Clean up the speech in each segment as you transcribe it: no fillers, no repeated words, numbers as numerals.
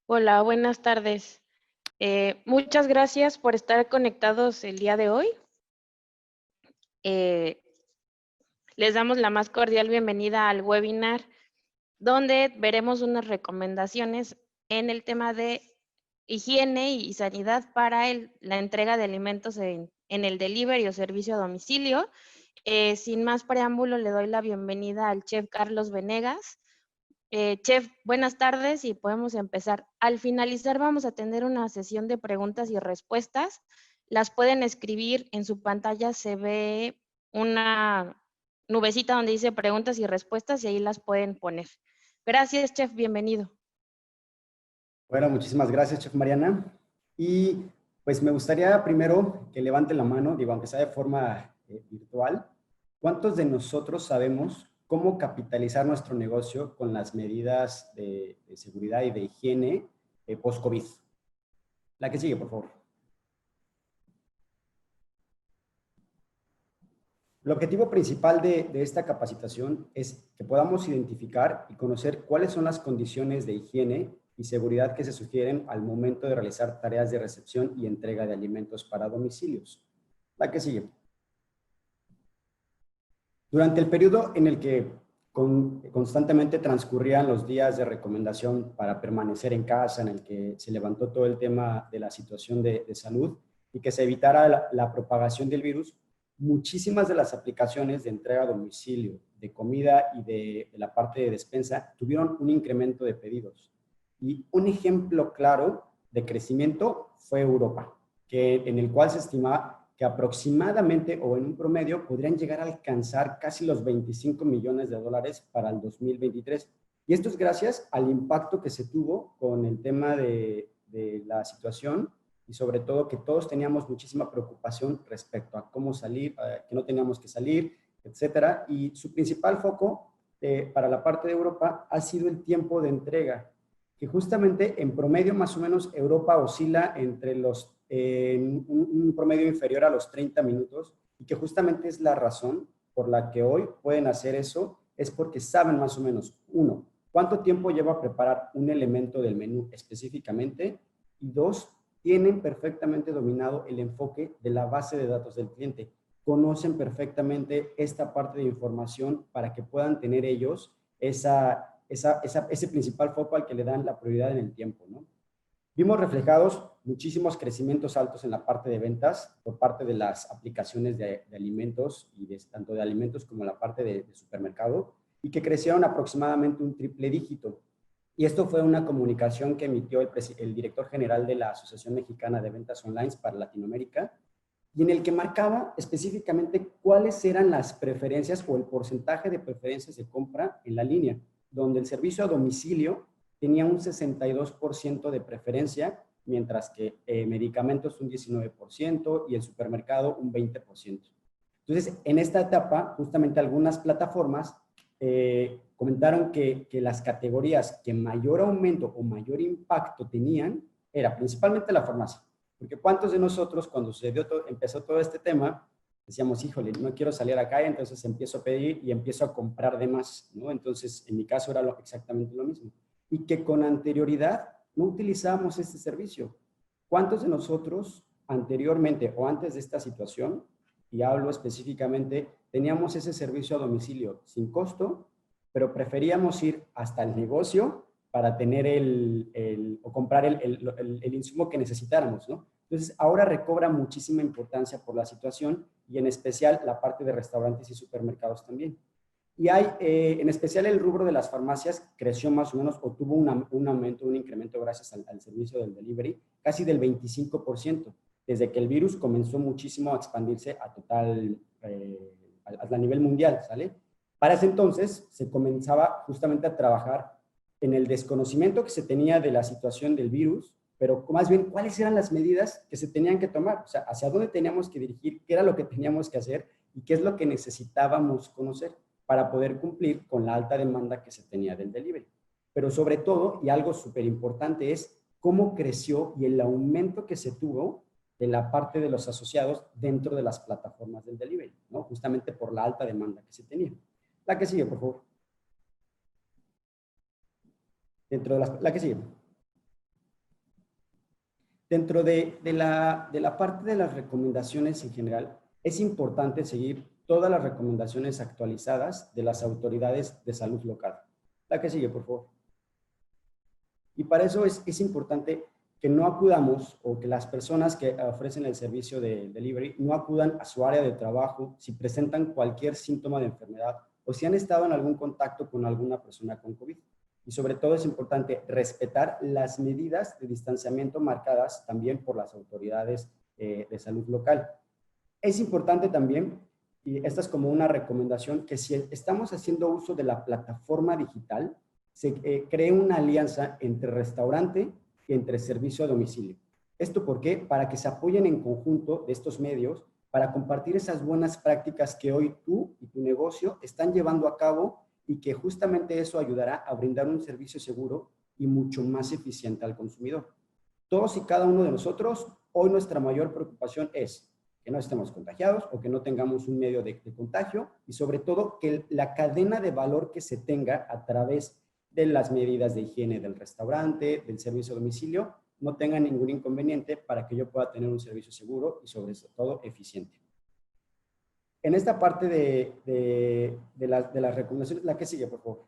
Hola, buenas tardes. Muchas gracias por estar conectados el día de hoy. Eh, Les damos la más cordial bienvenida al webinar, donde veremos unas recomendaciones en el tema de higiene y sanidad para la entrega de alimentos en el delivery o servicio a domicilio. Sin más preámbulo, le doy la bienvenida al chef Carlos Venegas. Chef, buenas tardes y podemos empezar. Al finalizar vamos a tener una sesión de preguntas y respuestas. Las pueden escribir en su pantalla, se ve una nubecita donde dice preguntas y respuestas y ahí las pueden poner. Gracias, chef, bienvenido. Bueno, muchísimas gracias, Chef Mariana. Y pues me gustaría primero que levanten la mano, digo, aunque sea de forma virtual, ¿cuántos de nosotros sabemos cómo capitalizar nuestro negocio con las medidas de seguridad y de higiene post-COVID? La que sigue, por favor. El objetivo principal de esta capacitación es que podamos identificar y conocer cuáles son las condiciones de higiene y seguridad que se sugieren al momento de realizar tareas de recepción y entrega de alimentos para domicilios. La que sigue. Durante el periodo en el que constantemente transcurrían los días de recomendación para permanecer en casa, en el que se levantó todo el tema de la situación de salud y que se evitara la propagación del virus, muchísimas de las aplicaciones de entrega a domicilio, de comida y de la parte de despensa tuvieron un incremento de pedidos. Y un ejemplo claro de crecimiento fue Europa, en el cual se estimaba que aproximadamente o en un promedio podrían llegar a alcanzar casi los 25 millones de dólares para el 2023. Y esto es gracias al impacto que se tuvo con el tema de la situación y sobre todo que todos teníamos muchísima preocupación respecto a cómo salir, que no teníamos que salir, etcétera. Y su principal foco para la parte de Europa ha sido el tiempo de entrega, que justamente en promedio más o menos Europa oscila entre un promedio inferior a los 30 minutos y que justamente es la razón por la que hoy pueden hacer eso, es porque saben más o menos, uno, cuánto tiempo lleva a preparar un elemento del menú específicamente y dos, tienen perfectamente dominado el enfoque de la base de datos del cliente. Conocen perfectamente esta parte de información para que puedan tener ellos ese principal foco al que le dan la prioridad en el tiempo, ¿no? Vimos reflejados muchísimos crecimientos altos en la parte de ventas por parte de las aplicaciones de alimentos y tanto de alimentos como la parte de supermercado y que crecieron aproximadamente un triple dígito. Y esto fue una comunicación que emitió el director general de la Asociación Mexicana de Ventas Online para Latinoamérica y en el que marcaba específicamente cuáles eran las preferencias o el porcentaje de preferencias de compra en la línea, donde el servicio a domicilio tenía un 62% de preferencia, mientras que medicamentos un 19% y el supermercado un 20%. Entonces, en esta etapa, justamente algunas plataformas comentaron que las categorías que mayor aumento o mayor impacto tenían era principalmente la farmacia. Porque ¿cuántos de nosotros cuando empezó todo este tema decíamos, híjole, no quiero salir acá, entonces empiezo a pedir y empiezo a comprar de más, ¿no? Entonces, en mi caso era exactamente lo mismo. Y que con anterioridad no utilizábamos este servicio. ¿Cuántos de nosotros anteriormente o antes de esta situación, y hablo específicamente, teníamos ese servicio a domicilio sin costo, pero preferíamos ir hasta el negocio para tener o comprar el insumo que necesitáramos, ¿no? Entonces, ahora recobra muchísima importancia por la situación y en especial la parte de restaurantes y supermercados también. Y hay, en especial el rubro de las farmacias creció más o menos o tuvo un aumento, un incremento gracias al servicio del delivery, casi del 25%, desde que el virus comenzó muchísimo a expandirse a nivel mundial, ¿sale? Para ese entonces se comenzaba justamente a trabajar en el desconocimiento que se tenía de la situación del virus, pero más bien cuáles eran las medidas que se tenían que tomar, o sea, hacia dónde teníamos que dirigir, qué era lo que teníamos que hacer y qué es lo que necesitábamos conocer para poder cumplir con la alta demanda que se tenía del delivery. Pero sobre todo, y algo súper importante, es cómo creció y el aumento que se tuvo de la parte de los asociados dentro de las plataformas del delivery, ¿no? Justamente por la alta demanda que se tenía. La que sigue, por favor. La que sigue. Dentro de la parte de las recomendaciones en general, es importante seguir todas las recomendaciones actualizadas de las autoridades de salud local. La que sigue, por favor. Y para eso es importante que no acudamos, o que las personas que ofrecen el servicio de delivery no acudan a su área de trabajo si presentan cualquier síntoma de enfermedad o si han estado en algún contacto con alguna persona con COVID. Y sobre todo es importante respetar las medidas de distanciamiento marcadas también por las autoridades de salud local. Es importante también, y esta es como una recomendación, que si estamos haciendo uso de la plataforma digital, se cree una alianza entre restaurante y entre servicio a domicilio. ¿Esto por qué? Para que se apoyen en conjunto de estos medios, para compartir esas buenas prácticas que hoy tú y tu negocio están llevando a cabo, y que justamente eso ayudará a brindar un servicio seguro y mucho más eficiente al consumidor. Todos y cada uno de nosotros, hoy nuestra mayor preocupación es que no estemos contagiados o que no tengamos un medio de contagio, y sobre todo que la cadena de valor que se tenga a través de las medidas de higiene del restaurante, del servicio a domicilio, no tenga ningún inconveniente para que yo pueda tener un servicio seguro y sobre todo eficiente. En esta parte de las recomendaciones, la que sigue, por favor.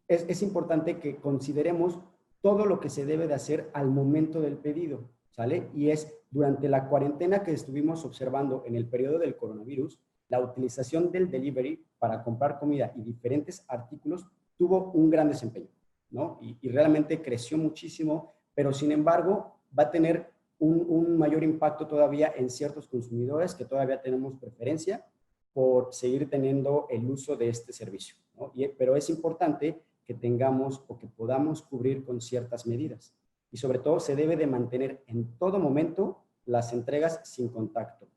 Es importante que consideremos todo lo que se debe de hacer al momento del pedido, ¿sale? Y es durante la cuarentena que estuvimos observando en el periodo del coronavirus, la utilización del delivery para comprar comida y diferentes artículos tuvo un gran desempeño, ¿no? Y realmente creció muchísimo, pero sin embargo va a tener un mayor impacto todavía en ciertos consumidores que todavía tenemos preferencia por seguir teniendo el uso de este servicio, ¿no? Pero es importante que tengamos o que podamos cubrir con ciertas medidas. Y sobre todo se debe de mantener en todo momento las entregas sin contacto.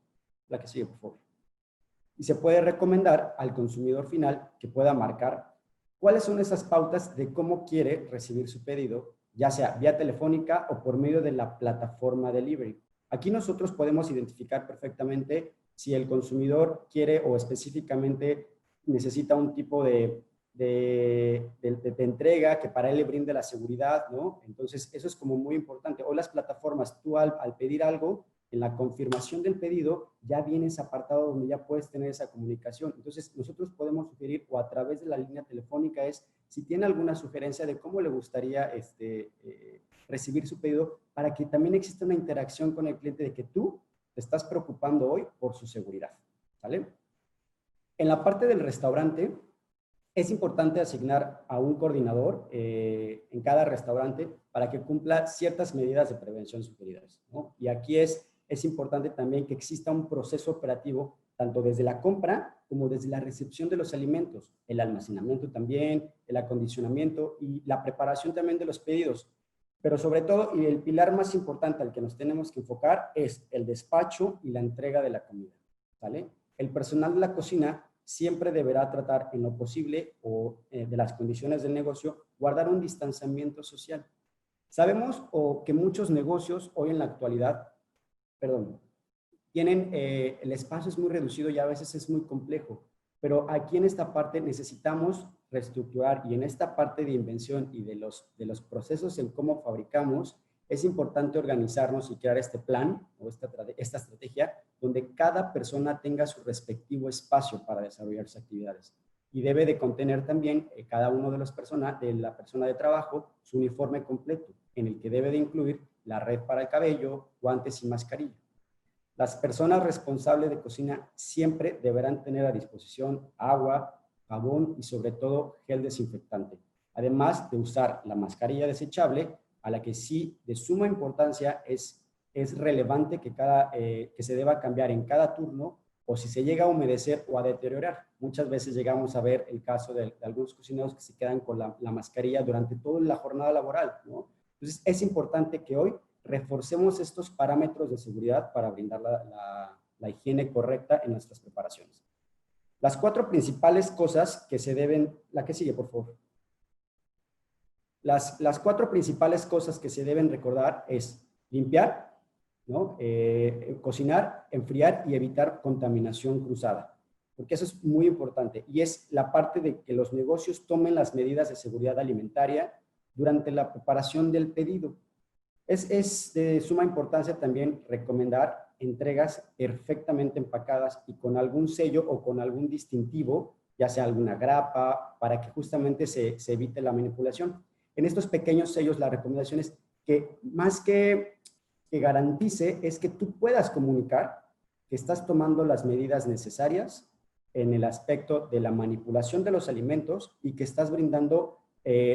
La que sigue, por favor. Y se puede recomendar al consumidor final que pueda marcar cuáles son esas pautas de cómo quiere recibir su pedido, ya sea vía telefónica o por medio de la plataforma delivery. Aquí nosotros podemos identificar perfectamente si el consumidor quiere o específicamente necesita un tipo de entrega que para él le brinde la seguridad, ¿no? Entonces, eso es como muy importante. Hoy las plataformas, tú al pedir algo, en la confirmación del pedido, ya viene ese apartado donde ya puedes tener esa comunicación. Entonces, nosotros podemos sugerir, o a través de la línea telefónica, si tiene alguna sugerencia de cómo le gustaría recibir su pedido, para que también exista una interacción con el cliente de que tú te estás preocupando hoy por su seguridad, ¿vale? En la parte del restaurante, es importante asignar a un coordinador en cada restaurante para que cumpla ciertas medidas de prevención sugeridas, ¿no? Y aquí es importante también que exista un proceso operativo tanto desde la compra como desde la recepción de los alimentos, el almacenamiento también, el acondicionamiento y la preparación también de los pedidos. Pero sobre todo, y el pilar más importante al que nos tenemos que enfocar, es el despacho y la entrega de la comida, ¿vale? El personal de la cocina siempre deberá tratar en lo posible o de las condiciones del negocio, guardar un distanciamiento social. Sabemos que muchos negocios hoy en la actualidad, tienen, el espacio es muy reducido y a veces es muy complejo, pero aquí en esta parte necesitamos reestructurar, y en esta parte de invención y de los procesos en cómo fabricamos, es importante organizarnos y crear este plan o esta estrategia donde cada persona tenga su respectivo espacio para desarrollar sus actividades. Y debe de contener también cada uno de la persona de trabajo su uniforme completo, en el que debe de incluir la red para el cabello, guantes y mascarilla. Las personas responsables de cocina siempre deberán tener a disposición agua, jabón y sobre todo gel desinfectante, además de usar la mascarilla desechable, a la que sí de suma importancia es relevante que se deba cambiar en cada turno, o si se llega a humedecer o a deteriorar. Muchas veces llegamos a ver el caso de algunos cocineros que se quedan con la mascarilla durante toda la jornada laboral, ¿no? Entonces es importante que hoy reforcemos estos parámetros de seguridad para brindar la higiene correcta en nuestras preparaciones. Las 4 principales cosas que se deben... La que sigue, por favor. Las 4 principales cosas que se deben recordar es limpiar, ¿no? Cocinar, enfriar y evitar contaminación cruzada, porque eso es muy importante, y es la parte de que los negocios tomen las medidas de seguridad alimentaria durante la preparación del pedido. Es de suma importancia también recomendar entregas perfectamente empacadas y con algún sello o con algún distintivo, ya sea alguna grapa, para que justamente se evite la manipulación. En estos pequeños sellos, la recomendación es que más que garantice, es que tú puedas comunicar que estás tomando las medidas necesarias en el aspecto de la manipulación de los alimentos y que estás brindando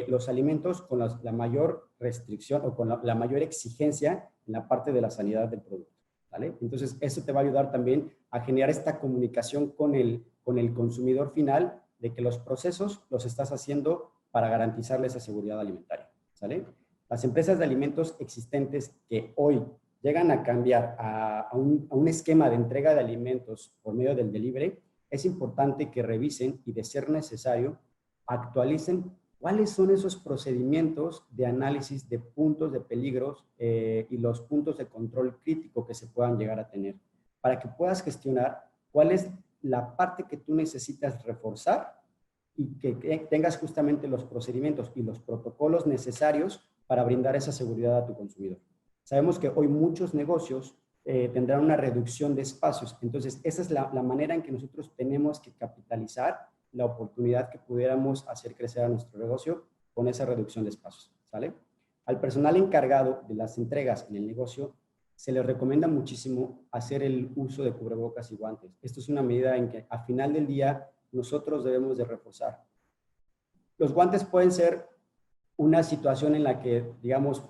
los alimentos con la mayor restricción o con la mayor exigencia en la parte de la sanidad del producto, ¿vale? Entonces, eso te va a ayudar también a generar esta comunicación con el consumidor final de que los procesos los estás haciendo para garantizarle esa seguridad alimentaria, ¿sale? Las empresas de alimentos existentes que hoy llegan a cambiar a un esquema de entrega de alimentos por medio del delivery, es importante que revisen y, de ser necesario, actualicen cuáles son esos procedimientos de análisis de puntos de peligros y los puntos de control crítico que se puedan llegar a tener, para que puedas gestionar cuál es la parte que tú necesitas reforzar y que tengas justamente los procedimientos y los protocolos necesarios para brindar esa seguridad a tu consumidor. Sabemos que hoy muchos negocios tendrán una reducción de espacios, entonces esa es la manera en que nosotros tenemos que capitalizar la oportunidad que pudiéramos hacer crecer a nuestro negocio con esa reducción de espacios, ¿sale? Al personal encargado de las entregas en el negocio se les recomienda muchísimo hacer el uso de cubrebocas y guantes. Esto es una medida en que a final del día nosotros debemos de reforzar. Los guantes pueden ser una situación en la que, digamos,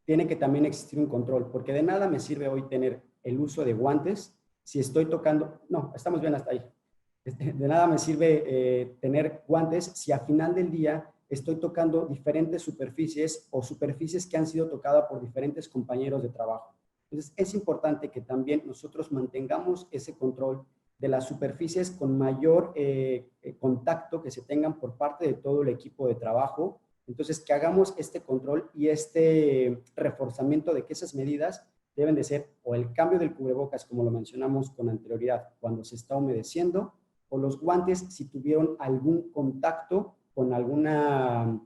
tiene que también existir un control, porque de nada me sirve hoy tener el uso de guantes si estoy tocando, no, estamos bien hasta ahí. De nada me sirve tener guantes si a final del día estoy tocando diferentes superficies o superficies que han sido tocadas por diferentes compañeros de trabajo. Entonces, es importante que también nosotros mantengamos ese control de las superficies con mayor contacto que se tengan por parte de todo el equipo de trabajo. Entonces, que hagamos este control y este reforzamiento de que esas medidas deben de ser o el cambio del cubrebocas, como lo mencionamos con anterioridad, cuando se está humedeciendo, o los guantes si tuvieron algún contacto con alguna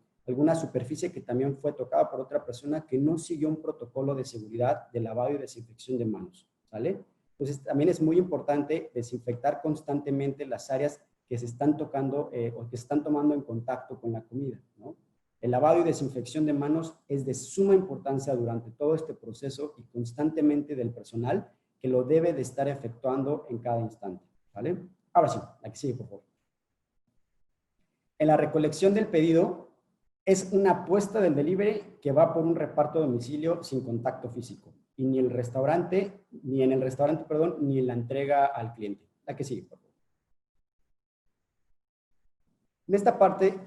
superficie que también fue tocada por otra persona que no siguió un protocolo de seguridad de lavado y desinfección de manos, ¿sale? Entonces, también es muy importante desinfectar constantemente las áreas que se están tocando o que están tomando en contacto con la comida, ¿no? El lavado y desinfección de manos es de suma importancia durante todo este proceso y constantemente del personal que lo debe de estar efectuando en cada instante, ¿vale? Ahora sí, la que sigue, por favor. En la recolección del pedido es una apuesta del delivery que va por un reparto a domicilio sin contacto físico. Y ni en el restaurante, ni en la entrega al cliente. La que sigue, por favor. En esta parte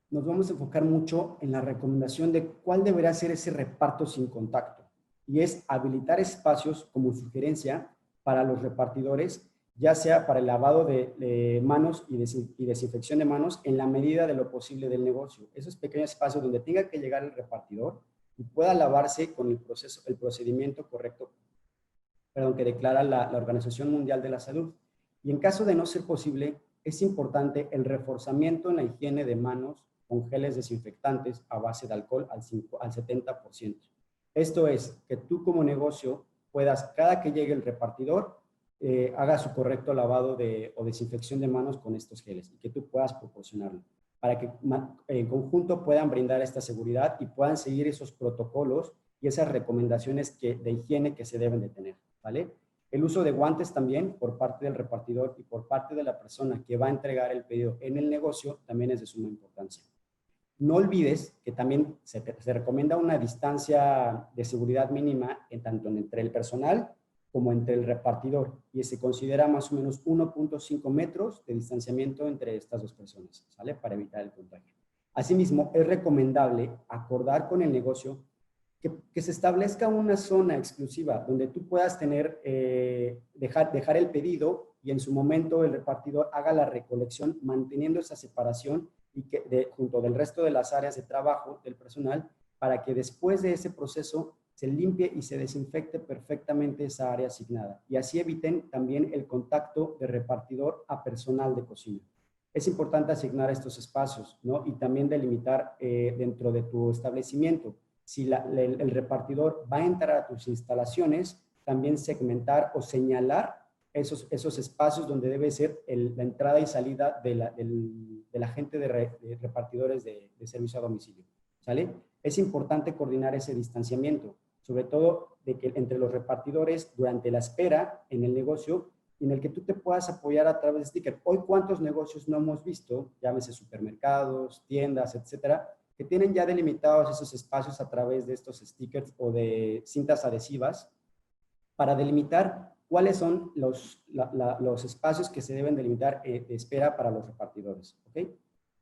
nos vamos a enfocar mucho en la recomendación de cuál deberá ser ese reparto sin contacto. Y es habilitar espacios como sugerencia para los repartidores, ya sea para el lavado de manos y desinfección de manos en la medida de lo posible del negocio. Esos pequeños espacios donde tenga que llegar el repartidor y pueda lavarse con el procedimiento correcto, que declara la Organización Mundial de la Salud. Y en caso de no ser posible, es importante el reforzamiento en la higiene de manos con geles desinfectantes a base de alcohol al 70%. Esto es, que tú como negocio puedas, cada que llegue el repartidor, haga su correcto lavado o desinfección de manos con estos geles y que tú puedas proporcionarlo para que en conjunto puedan brindar esta seguridad y puedan seguir esos protocolos y esas recomendaciones de higiene que se deben de tener, ¿vale? El uso de guantes también por parte del repartidor y por parte de la persona que va a entregar el pedido en el negocio también es de suma importancia. No olvides que también se recomienda una distancia de seguridad mínima tanto entre el personal como entre el repartidor y se considera más o menos 1.5 metros de distanciamiento entre estas dos personas, ¿sale? Para evitar el contagio. Asimismo, es recomendable acordar con el negocio que se establezca una zona exclusiva donde tú puedas tener, dejar el pedido y en su momento el repartidor haga la recolección manteniendo esa separación y junto del resto de las áreas de trabajo del personal para que después de ese proceso se limpie y se desinfecte perfectamente esa área asignada y así eviten también el contacto de repartidor a personal de cocina. Es importante asignar estos espacios, ¿no? Y también delimitar dentro de tu establecimiento si el repartidor va a entrar a tus instalaciones, también segmentar o señalar esos espacios donde debe ser la entrada y salida de la gente de repartidores de servicio a domicilio, ¿sale? Es importante coordinar ese distanciamiento, sobre todo de que entre los repartidores durante la espera en el negocio, en el que tú te puedas apoyar a través de stickers. Hoy, ¿cuántos negocios no hemos visto? Llámese supermercados, tiendas, etcétera, que tienen ya delimitados esos espacios a través de estos stickers o de cintas adhesivas para delimitar cuáles son los espacios que se deben delimitar de espera para los repartidores, ¿ok?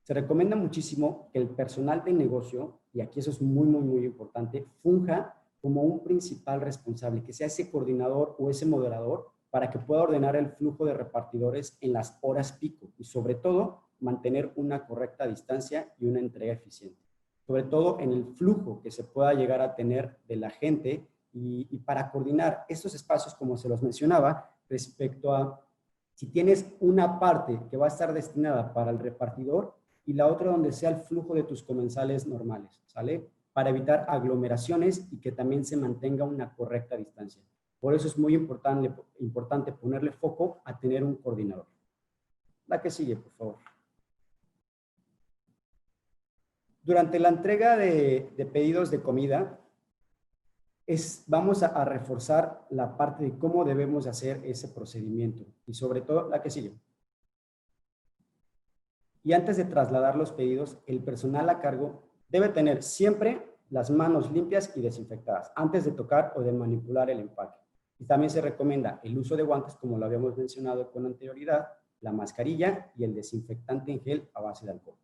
Se recomienda muchísimo que el personal de negocio, y aquí eso es muy, muy, muy importante, funja como un principal responsable, que sea ese coordinador o ese moderador para que pueda ordenar el flujo de repartidores en las horas pico y sobre todo mantener una correcta distancia y una entrega eficiente. Sobre todo en el flujo que se pueda llegar a tener de la gente y para coordinar estos espacios, como se los mencionaba, respecto a si tienes una parte que va a estar destinada para el repartidor y la otra donde sea el flujo de tus comensales normales, ¿sale? Para evitar aglomeraciones y que también se mantenga una correcta distancia. Por eso es muy importante ponerle foco a tener un coordinador. La que sigue, por favor. Durante la entrega de pedidos de comida, vamos a reforzar la parte de cómo debemos hacer ese procedimiento. Y sobre todo, la que sigue. Y antes de trasladar los pedidos, el personal a cargo debe tener siempre las manos limpias y desinfectadas antes de tocar o de manipular el empaque. Y también se recomienda el uso de guantes, como lo habíamos mencionado con anterioridad, la mascarilla y el desinfectante en gel a base de alcohol.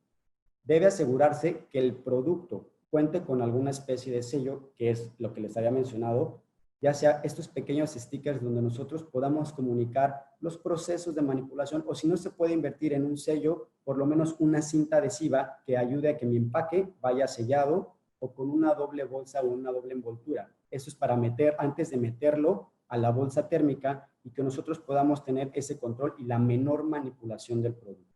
Debe asegurarse que el producto cuente con alguna especie de sello, que es lo que les había mencionado, ya sea estos pequeños stickers donde nosotros podamos comunicar los procesos de manipulación, o si no se puede invertir en un sello, por lo menos una cinta adhesiva que ayude a que mi empaque vaya sellado o con una doble bolsa o una doble envoltura. Eso es para meter, antes de meterlo a la bolsa térmica y que nosotros podamos tener ese control y la menor manipulación del producto.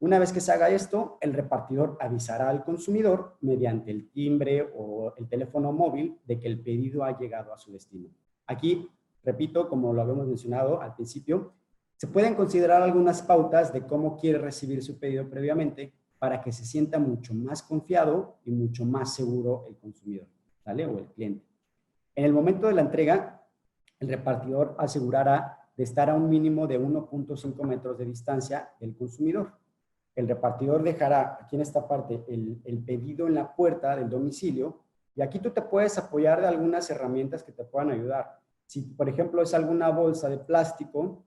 Una vez que se haga esto, el repartidor avisará al consumidor mediante el timbre o el teléfono móvil de que el pedido ha llegado a su destino. Aquí, repito, como lo habíamos mencionado al principio, se pueden considerar algunas pautas de cómo quiere recibir su pedido previamente para que se sienta mucho más confiado y mucho más seguro el consumidor, ¿vale? O el cliente. En el momento de la entrega, el repartidor asegurará de estar a un mínimo de 1.5 metros de distancia del consumidor. El repartidor dejará aquí en esta parte el pedido en la puerta del domicilio y aquí tú te puedes apoyar de algunas herramientas que te puedan ayudar. Si, por ejemplo, es alguna bolsa de plástico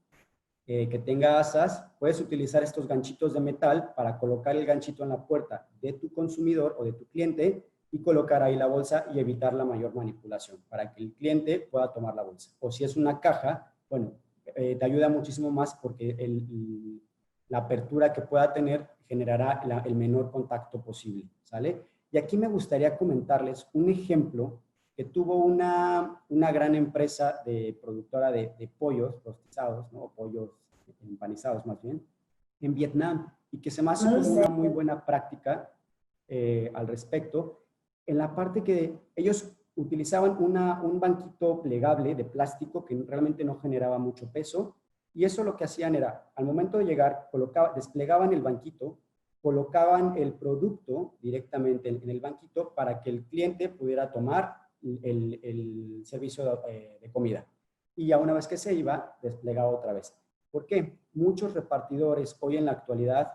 que tenga asas, puedes utilizar estos ganchitos de metal para colocar el ganchito en la puerta de tu consumidor o de tu cliente y colocar ahí la bolsa y evitar la mayor manipulación para que el cliente pueda tomar la bolsa. O si es una caja, bueno, te ayuda muchísimo más porque la apertura que pueda tener generará el menor contacto posible, ¿sale? Y aquí me gustaría comentarles un ejemplo que tuvo una gran empresa productora de pollos rostizados, ¿no? Pollos empanizados más bien, en Vietnam, y que se me hace como una muy buena práctica al respecto, en la parte que ellos utilizaban un banquito plegable de plástico que realmente no generaba mucho peso, y eso lo que hacían era, al momento de llegar, desplegaban el banquito, colocaban el producto directamente en el banquito para que el cliente pudiera tomar el servicio de comida. Y ya una vez que se iba, desplegaba otra vez. ¿Por qué? Muchos repartidores hoy en la actualidad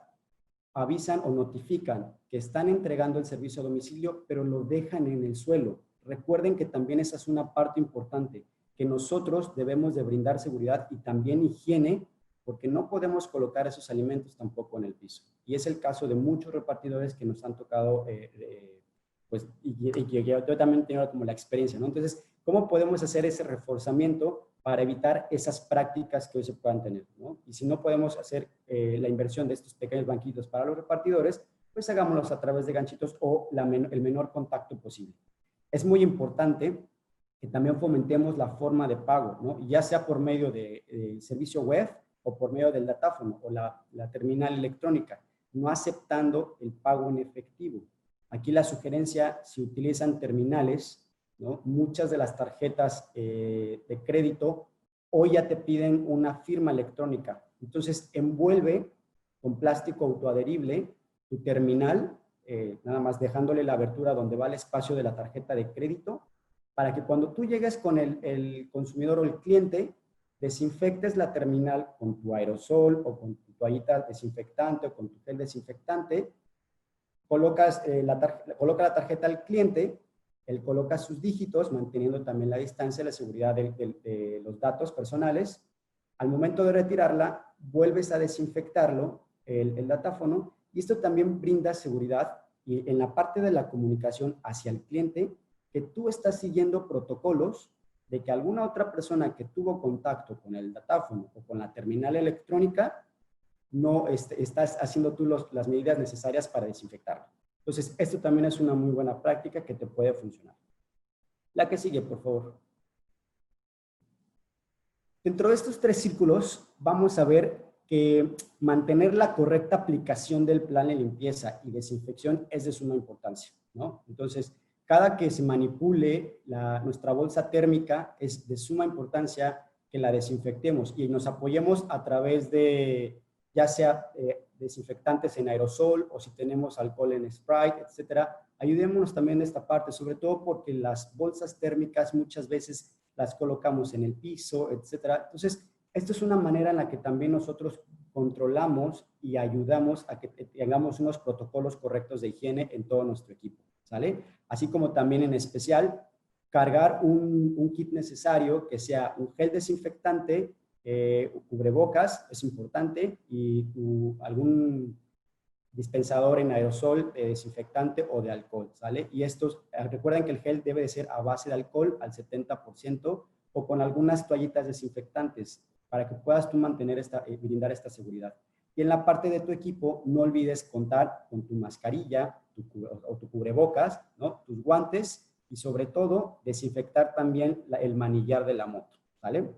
avisan o notifican que están entregando el servicio a domicilio, pero lo dejan en el suelo. Recuerden que también esa es una parte importante, que nosotros debemos de brindar seguridad y también higiene, porque no podemos colocar esos alimentos tampoco en el piso. Y es el caso de muchos repartidores que nos han tocado, pues, y que yo también tengo como la experiencia, ¿no? Entonces, ¿cómo podemos hacer ese reforzamiento para evitar esas prácticas que hoy se puedan tener, ¿no? Y si no podemos hacer la inversión de estos pequeños banquitos para los repartidores, pues hagámoslos a través de ganchitos o el menor contacto posible. Es muy importante que también fomentemos la forma de pago, ¿no? Ya sea por medio de servicio web o por medio del datáfono o la terminal electrónica, no aceptando el pago en efectivo. Aquí la sugerencia, si utilizan terminales, ¿no? Muchas de las tarjetas de crédito hoy ya te piden una firma electrónica. Entonces, envuelve con plástico autoadherible tu terminal, nada más dejándole la abertura donde va el espacio de la tarjeta de crédito, para que cuando tú llegues con el consumidor o el cliente, desinfectes la terminal con tu aerosol o con tu toallita desinfectante o con tu gel desinfectante, coloca la tarjeta al cliente, él coloca sus dígitos, manteniendo también la distancia y la seguridad de los datos personales. Al momento de retirarla, vuelves a desinfectarlo, el datáfono, y esto también brinda seguridad y en la parte de la comunicación hacia el cliente, que tú estás siguiendo protocolos de que alguna otra persona que tuvo contacto con el datáfono o con la terminal electrónica, no estás haciendo tú las medidas necesarias para desinfectarlo. Entonces, esto también es una muy buena práctica que te puede funcionar. La que sigue, por favor. Dentro de estos 3 círculos, vamos a ver que mantener la correcta aplicación del plan de limpieza y desinfección es de suma importancia, ¿no? Entonces, cada que se manipule nuestra bolsa térmica, es de suma importancia que la desinfectemos y nos apoyemos a través de, ya sea desinfectantes en aerosol o si tenemos alcohol en Sprite, etcétera. Ayudémonos también en esta parte, sobre todo porque las bolsas térmicas muchas veces las colocamos en el piso, etcétera. Entonces, esto es una manera en la que también nosotros controlamos y ayudamos a que tengamos unos protocolos correctos de higiene en todo nuestro equipo, ¿sale? Así como también en especial, cargar un kit necesario que sea un gel desinfectante, cubrebocas, es importante, y algún dispensador en aerosol de desinfectante o de alcohol, ¿sale? Y estos, recuerden que el gel debe de ser a base de alcohol al 70% o con algunas toallitas desinfectantes para que puedas tú mantener brindar esta seguridad. Y en la parte de tu equipo, no olvides contar con tu mascarilla o tu cubrebocas, ¿no? Tus guantes y sobre todo desinfectar también el manillar de la moto, ¿vale?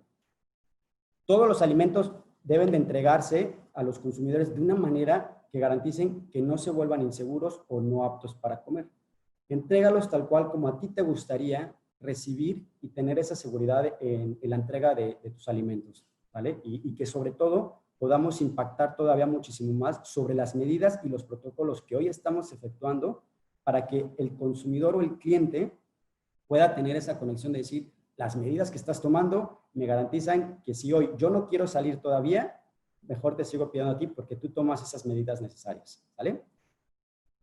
Todos los alimentos deben de entregarse a los consumidores de una manera que garanticen que no se vuelvan inseguros o no aptos para comer. Entrégalos tal cual como a ti te gustaría recibir y tener esa seguridad en la entrega de tus alimentos, ¿vale? Y que sobre todo podamos impactar todavía muchísimo más sobre las medidas y los protocolos que hoy estamos efectuando para que el consumidor o el cliente pueda tener esa conexión de decir, las medidas que estás tomando me garantizan que si hoy yo no quiero salir todavía, mejor te sigo pidiendo a ti porque tú tomas esas medidas necesarias, ¿vale?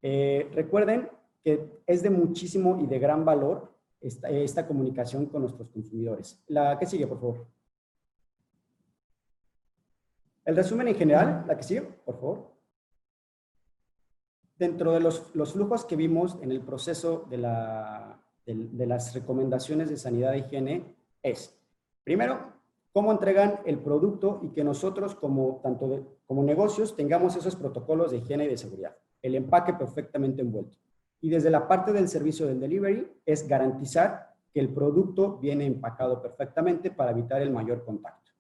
Recuerden que es de muchísimo y de gran valor esta comunicación con nuestros consumidores. La que sigue, por favor. El resumen en general, la que sigue, por favor. Dentro de los flujos que vimos en el proceso de las recomendaciones de sanidad e higiene es, primero, cómo entregan el producto y que nosotros como negocios tengamos esos protocolos de higiene y de seguridad. El empaque perfectamente envuelto. Y desde la parte del servicio del delivery es garantizar que el producto viene empacado perfectamente para evitar el mayor contacto.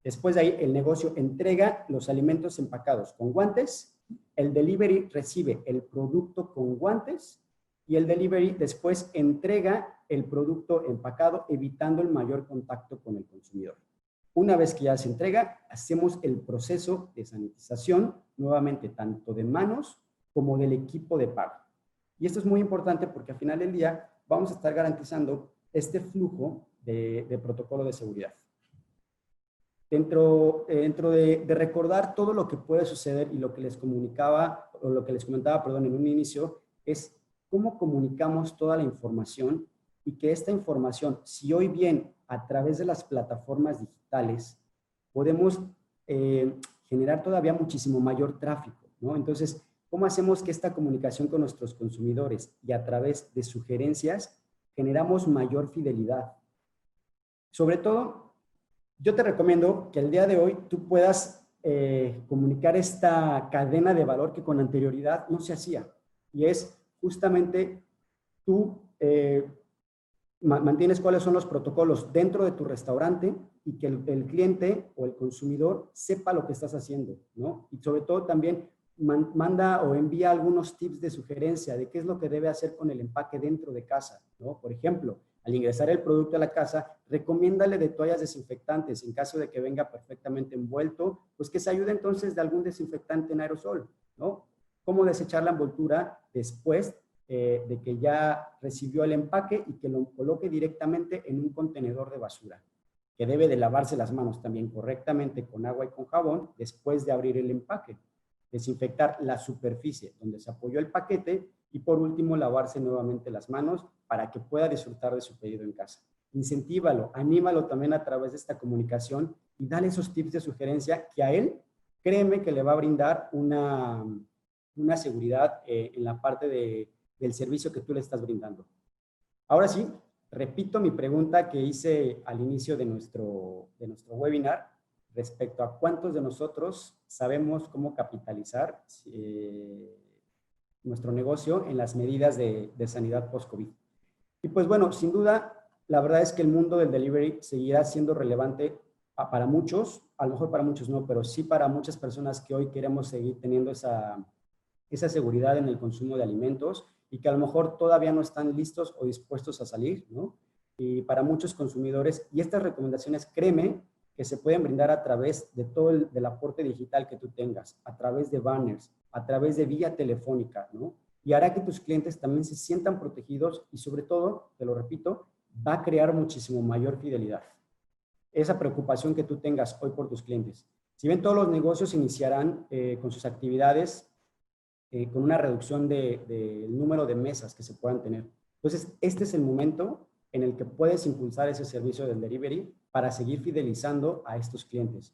Después de ahí, el negocio entrega los alimentos empacados con guantes, el delivery recibe el producto con guantes y el delivery después entrega el producto empacado evitando el mayor contacto con el consumidor. Una vez que ya se entrega, hacemos el proceso de sanitización nuevamente tanto de manos como del equipo de pago. Y esto es muy importante porque al final del día vamos a estar garantizando este flujo de protocolo de seguridad. Dentro de recordar todo lo que puede suceder y lo que les comunicaba, o lo que les comentaba, perdón, en un inicio, es cómo comunicamos toda la información y que esta información, si hoy bien a través de las plataformas digitales, podemos generar todavía muchísimo mayor tráfico, ¿no? Entonces, ¿cómo hacemos que esta comunicación con nuestros consumidores y a través de sugerencias generamos mayor fidelidad? Sobre todo, yo te recomiendo que el día de hoy tú puedas comunicar esta cadena de valor que con anterioridad no se hacía. Y es justamente tú mantienes cuáles son los protocolos dentro de tu restaurante y que el cliente o el consumidor sepa lo que estás haciendo, ¿no? Y sobre todo también manda o envía algunos tips de sugerencia de qué es lo que debe hacer con el empaque dentro de casa, ¿no? Por ejemplo, al ingresar el producto a la casa, recomiéndale de toallas desinfectantes en caso de que venga perfectamente envuelto, pues que se ayude entonces de algún desinfectante en aerosol, ¿no? Cómo desechar la envoltura después de que ya recibió el empaque y que lo coloque directamente en un contenedor de basura, que debe de lavarse las manos también correctamente con agua y con jabón después de abrir el empaque. Desinfectar la superficie donde se apoyó el paquete y por último lavarse nuevamente las manos para que pueda disfrutar de su pedido en casa. Incentívalo, anímalo también a través de esta comunicación y dale esos tips de sugerencia que a él, créeme que le va a brindar una seguridad en la parte del servicio que tú le estás brindando. Ahora sí, repito mi pregunta que hice al inicio de nuestro webinar respecto a cuántos de nosotros sabemos cómo capitalizar nuestro negocio en las medidas de sanidad post-COVID. Y pues bueno, sin duda, la verdad es que el mundo del delivery seguirá siendo relevante para muchos, a lo mejor para muchos no, pero sí para muchas personas que hoy queremos seguir teniendo esa seguridad en el consumo de alimentos y que a lo mejor todavía no están listos o dispuestos a salir, ¿no? Y para muchos consumidores, y estas recomendaciones, créeme, que se pueden brindar a través de todo del aporte digital que tú tengas, a través de banners, a través de vía telefónica, ¿no? Y hará que tus clientes también se sientan protegidos y sobre todo, te lo repito, va a crear muchísimo mayor fidelidad. Esa preocupación que tú tengas hoy por tus clientes. Si bien todos los negocios iniciarán con sus actividades con una reducción del número de mesas que se puedan tener. Entonces, este es el momento en el que puedes impulsar ese servicio del delivery para seguir fidelizando a estos clientes.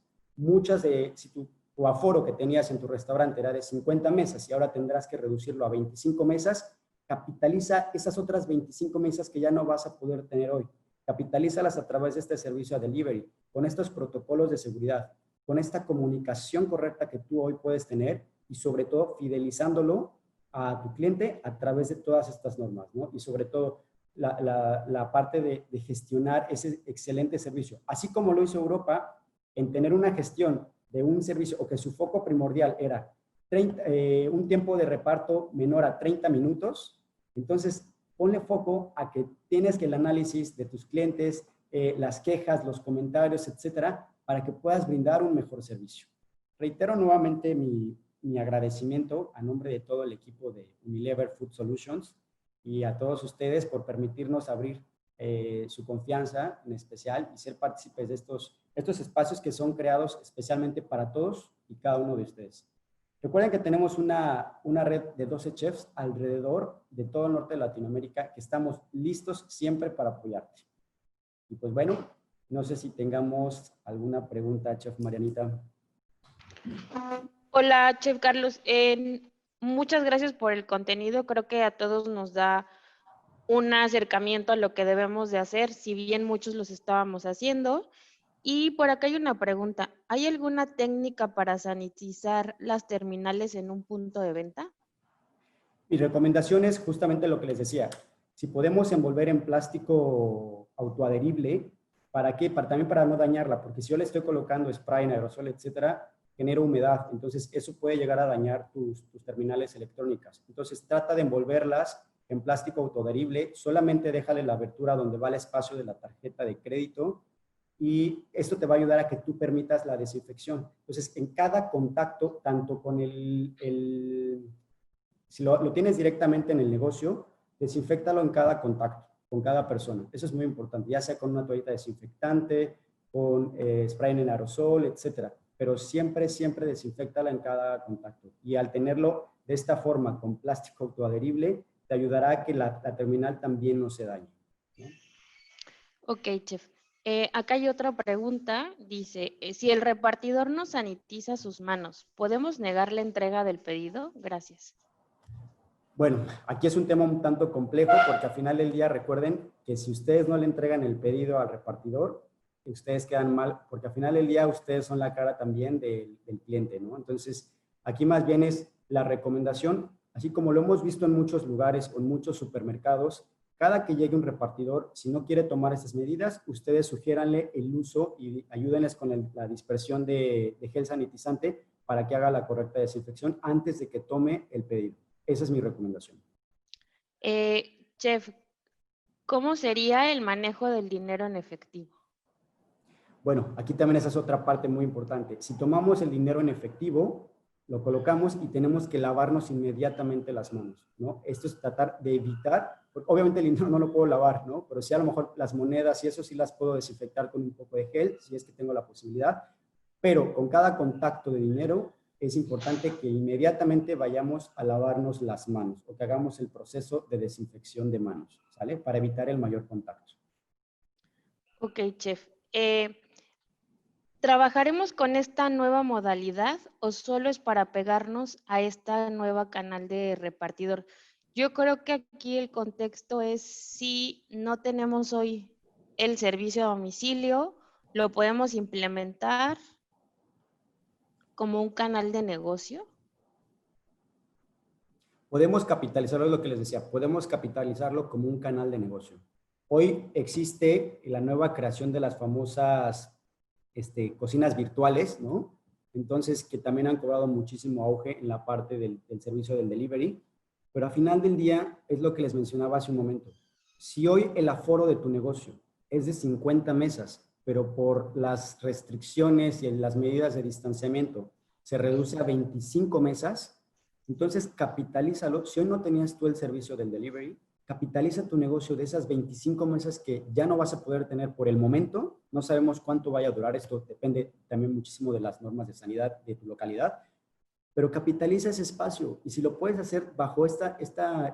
Si tu aforo que tenías en tu restaurante era de 50 mesas y ahora tendrás que reducirlo a 25 mesas, capitaliza esas otras 25 mesas que ya no vas a poder tener hoy. Capitalízalas a través de este servicio de delivery, con estos protocolos de seguridad, con esta comunicación correcta que tú hoy puedes tener y sobre todo fidelizándolo a tu cliente a través de todas estas normas, ¿no? Y sobre todo la parte de gestionar ese excelente servicio. Así como lo hizo Europa en tener una gestión de un servicio o que su foco primordial era un tiempo de reparto menor a 30 minutos, entonces ponle foco a que tienes que el análisis de tus clientes, las quejas, los comentarios, etcétera, para que puedas brindar un mejor servicio. Reitero nuevamente mi agradecimiento a nombre de todo el equipo de Unilever Food Solutions y a todos ustedes por permitirnos abrir su confianza en especial y ser partícipes de estos espacios que son creados especialmente para todos y cada uno de ustedes. Recuerden que tenemos una red de 12 chefs alrededor de todo el norte de Latinoamérica que estamos listos siempre para apoyarte. Y pues bueno, no sé si tengamos alguna pregunta, Chef Marianita. Hola, Chef Carlos. Muchas gracias por el contenido. Creo que a todos nos da un acercamiento a lo que debemos de hacer, si bien muchos los estábamos haciendo. Y por acá hay una pregunta. ¿Hay alguna técnica para sanitizar las terminales en un punto de venta? Mi recomendación es justamente lo que les decía. Si podemos envolver en plástico autoadherible, ¿para qué? También para no dañarla, porque si yo le estoy colocando spray en aerosol, etcétera, genera humedad. Entonces, eso puede llegar a dañar tus terminales electrónicas. Entonces, trata de envolverlas en plástico autoadherible. Solamente déjale la abertura donde va el espacio de la tarjeta de crédito y esto te va a ayudar a que tú permitas la desinfección. Entonces, en cada contacto, tanto con si lo tienes directamente en el negocio, desinféctalo en cada contacto, con cada persona. Eso es muy importante, ya sea con una toallita desinfectante, con spray en aerosol, etcétera. Pero siempre, siempre desinféctala en cada contacto. Y al tenerlo de esta forma, con plástico autoadherible, te ayudará a que la terminal también no se dañe, ¿no? Ok, chef. Acá hay otra pregunta. Dice, si el repartidor no sanitiza sus manos, ¿podemos negar la entrega del pedido? Gracias. Bueno, aquí es un tema un tanto complejo porque al final del día recuerden que si ustedes no le entregan el pedido al repartidor, ustedes quedan mal, porque al final del día ustedes son la cara también del cliente, ¿no? Entonces, aquí más bien es la recomendación, así como lo hemos visto en muchos lugares o en muchos supermercados, cada que llegue un repartidor, si no quiere tomar esas medidas, ustedes sugiéranle el uso y ayúdenles con la dispersión de gel sanitizante para que haga la correcta desinfección antes de que tome el pedido. Esa es mi recomendación. Chef, ¿cómo sería el manejo del dinero en efectivo? Bueno, aquí también esa es otra parte muy importante. Si tomamos el dinero en efectivo, lo colocamos y tenemos que lavarnos inmediatamente las manos, ¿no? Esto es tratar de evitar, obviamente el dinero no lo puedo lavar, ¿no? Pero sí a lo mejor las monedas y eso sí las puedo desinfectar con un poco de gel, si es que tengo la posibilidad, pero con cada contacto de dinero es importante que inmediatamente vayamos a lavarnos las manos o que hagamos el proceso de desinfección de manos, ¿sale? Para evitar el mayor contacto. Ok, chef. ¿Trabajaremos con esta nueva modalidad o solo es para pegarnos a esta nueva canal de repartidor? Yo creo que aquí el contexto es si no tenemos hoy el servicio a domicilio, lo podemos implementar como un canal de negocio. Podemos capitalizarlo, es lo que les decía, podemos capitalizarlo como un canal de negocio. Hoy existe la nueva creación de las famosas cocinas virtuales, ¿no? Entonces, que también han cobrado muchísimo auge en la parte del servicio del delivery, pero al final del día es lo que les mencionaba hace un momento. Si hoy el aforo de tu negocio es de 50 mesas, pero por las restricciones y las medidas de distanciamiento se reduce a 25 mesas, entonces capitalízalo. Si hoy no tenías tú el servicio del delivery, capitaliza tu negocio de esas 25 mesas que ya no vas a poder tener por el momento. No sabemos cuánto vaya a durar, esto depende también muchísimo de las normas de sanidad de tu localidad, pero capitaliza ese espacio y si lo puedes hacer bajo esta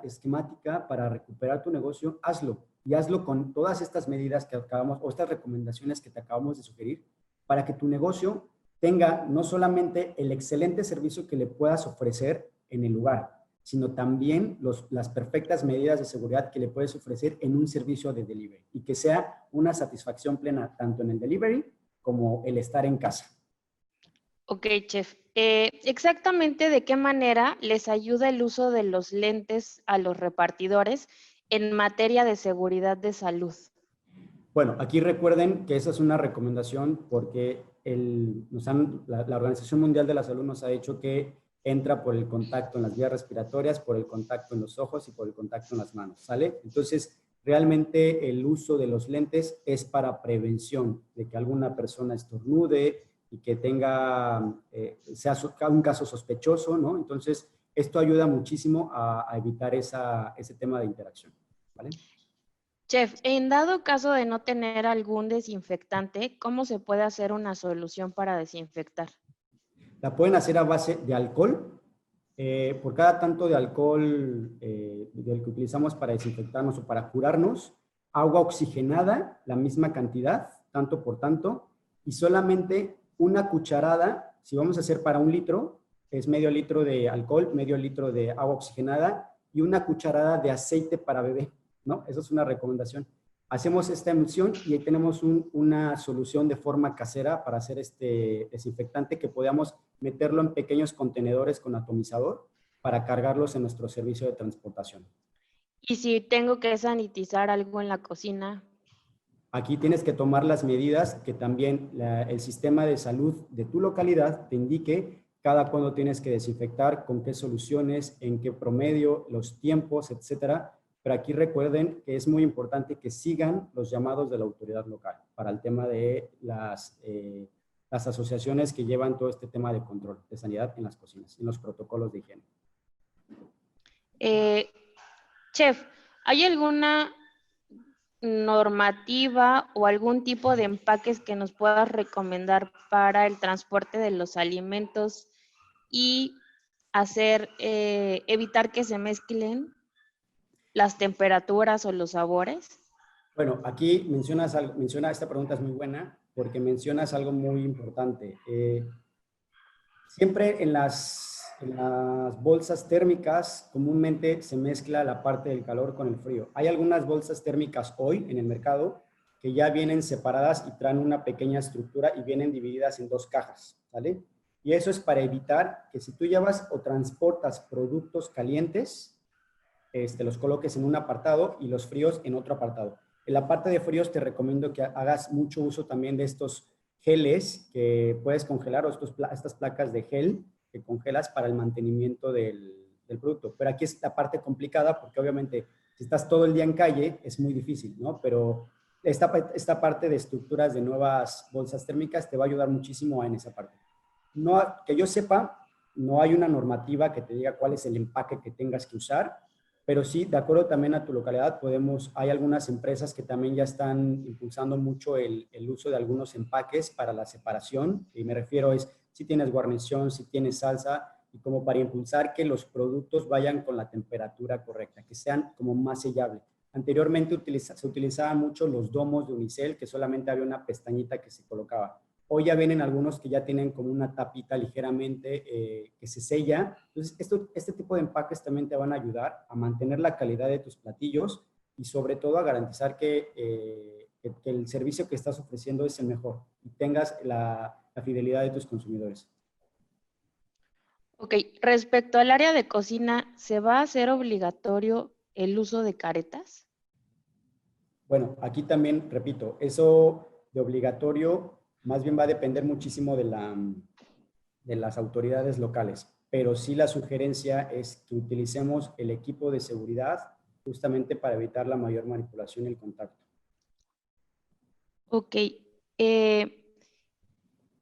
esquemática para recuperar tu negocio, hazlo y hazlo con todas estas medidas que acabamos o estas recomendaciones que te acabamos de sugerir para que tu negocio tenga no solamente el excelente servicio que le puedas ofrecer en el lugar, sino también las perfectas medidas de seguridad que le puedes ofrecer en un servicio de delivery y que sea una satisfacción plena tanto en el delivery como el estar en casa. Ok, chef. Exactamente de qué manera les ayuda el uso de los lentes a los repartidores en materia de seguridad de salud. Bueno, aquí recuerden que esa es una recomendación porque la Organización Mundial de la Salud nos ha dicho que entra por el contacto en las vías respiratorias, por el contacto en los ojos y por el contacto en las manos, ¿sale? Entonces, realmente el uso de los lentes es para prevención de que alguna persona estornude y que sea un caso sospechoso, ¿no? Entonces, esto ayuda muchísimo a evitar ese tema de interacción, ¿vale? Chef, en dado caso de no tener algún desinfectante, ¿cómo se puede hacer una solución para desinfectar? La pueden hacer a base de alcohol. Por cada tanto de alcohol del que utilizamos para desinfectarnos o para curarnos, agua oxigenada, la misma cantidad, tanto por tanto, y solamente una cucharada, si vamos a hacer para 1 litro, es medio litro de alcohol, medio litro de agua oxigenada y una cucharada de aceite para bebé, ¿no? Esa es una recomendación. Hacemos esta emulsión y ahí tenemos una solución de forma casera para hacer este desinfectante que podamos meterlo en pequeños contenedores con atomizador para cargarlos en nuestro servicio de transportación. Y si tengo que sanitizar algo en la cocina. Aquí tienes que tomar las medidas que también el sistema de salud de tu localidad te indique cada cuándo tienes que desinfectar, con qué soluciones, en qué promedio, los tiempos, etcétera. Pero aquí recuerden que es muy importante que sigan los llamados de la autoridad local para el tema de las asociaciones que llevan todo este tema de control de sanidad en las cocinas, en los protocolos de higiene. Chef, ¿hay alguna normativa o algún tipo de empaques que nos puedas recomendar para el transporte de los alimentos y evitar que se mezclen las temperaturas o los sabores? Bueno, aquí esta pregunta es muy buena porque mencionas algo muy importante. Siempre en las bolsas térmicas comúnmente se mezcla la parte del calor con el frío. Hay algunas bolsas térmicas hoy en el mercado que ya vienen separadas y traen una pequeña estructura y vienen divididas en 2 cajas, ¿vale? Y eso es para evitar que si tú llevas o transportas productos calientes, los coloques en un apartado y los fríos en otro apartado. En la parte de fríos te recomiendo que hagas mucho uso también de estos geles que puedes congelar o estas placas de gel que congelas para el mantenimiento del producto. Pero aquí es la parte complicada porque obviamente si estás todo el día en calle es muy difícil, ¿no? Pero esta parte de estructuras de nuevas bolsas térmicas te va a ayudar muchísimo en esa parte. No, que yo sepa, no hay una normativa que te diga cuál es el empaque que tengas que usar, pero sí, de acuerdo también a tu localidad, hay algunas empresas que también ya están impulsando mucho el uso de algunos empaques para la separación, y me refiero si tienes guarnición, si tienes salsa, y como para impulsar que los productos vayan con la temperatura correcta, que sean como más sellables. Anteriormente se utilizaban mucho los domos de unicel, que solamente había una pestañita que se colocaba. Hoy ya vienen algunos que ya tienen como una tapita ligeramente que se sella. Entonces, este tipo de empaques también te van a ayudar a mantener la calidad de tus platillos y sobre todo a garantizar que el servicio que estás ofreciendo es el mejor y tengas la fidelidad de tus consumidores. Ok, respecto al área de cocina, ¿se va a hacer obligatorio el uso de caretas? Bueno, aquí también, repito, eso de obligatorio más bien va a depender muchísimo de las autoridades locales, pero sí la sugerencia es que utilicemos el equipo de seguridad justamente para evitar la mayor manipulación y el contacto. Ok,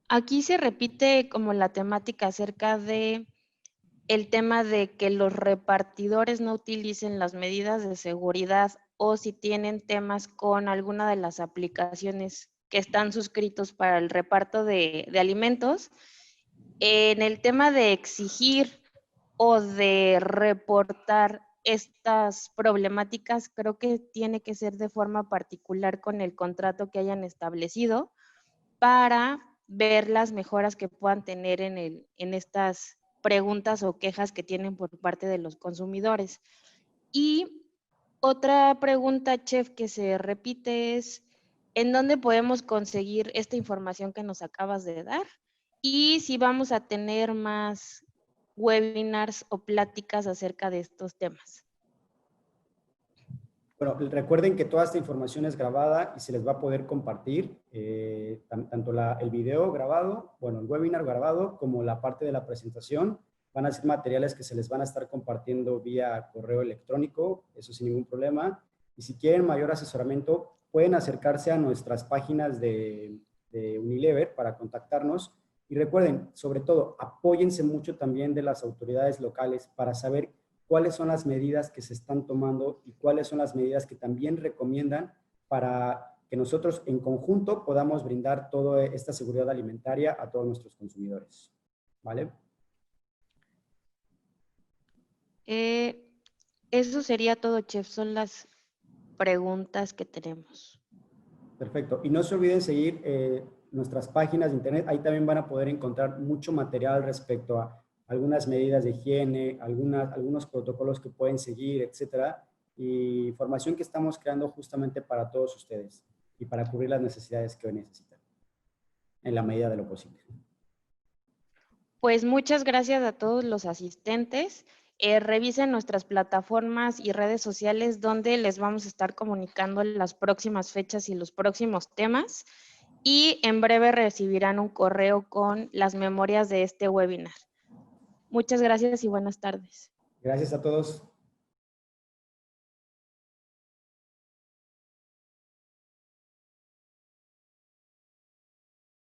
aquí se repite como la temática acerca de el tema de que los repartidores no utilicen las medidas de seguridad o si tienen temas con alguna de las aplicaciones que están suscritos para el reparto de alimentos. En el tema de exigir o de reportar estas problemáticas, creo que tiene que ser de forma particular con el contrato que hayan establecido para ver las mejoras que puedan tener en estas preguntas o quejas que tienen por parte de los consumidores. Y otra pregunta, chef, que se repite es, ¿en dónde podemos conseguir esta información que nos acabas de dar? Y si vamos a tener más webinars o pláticas acerca de estos temas. Bueno, recuerden que toda esta información es grabada y se les va a poder compartir, tanto el video grabado, bueno, el webinar grabado, como la parte de la presentación. Van a ser materiales que se les van a estar compartiendo vía correo electrónico, eso sin ningún problema. Y si quieren mayor asesoramiento, pueden acercarse a nuestras páginas de Unilever para contactarnos. Y recuerden, sobre todo, apóyense mucho también de las autoridades locales para saber cuáles son las medidas que se están tomando y cuáles son las medidas que también recomiendan para que nosotros en conjunto podamos brindar toda esta seguridad alimentaria a todos nuestros consumidores. ¿Vale? Eso sería todo, chef. Son las preguntas que tenemos. Perfecto. Y no se olviden seguir nuestras páginas de internet. Ahí también van a poder encontrar mucho material respecto a algunas medidas de higiene, algunos protocolos que pueden seguir, etcétera. Y información que estamos creando justamente para todos ustedes y para cubrir las necesidades que hoy necesitan, en la medida de lo posible. Pues muchas gracias a todos los asistentes. Revisen nuestras plataformas y redes sociales donde les vamos a estar comunicando las próximas fechas y los próximos temas. Y en breve recibirán un correo con las memorias de este webinar. Muchas gracias y buenas tardes. Gracias a todos.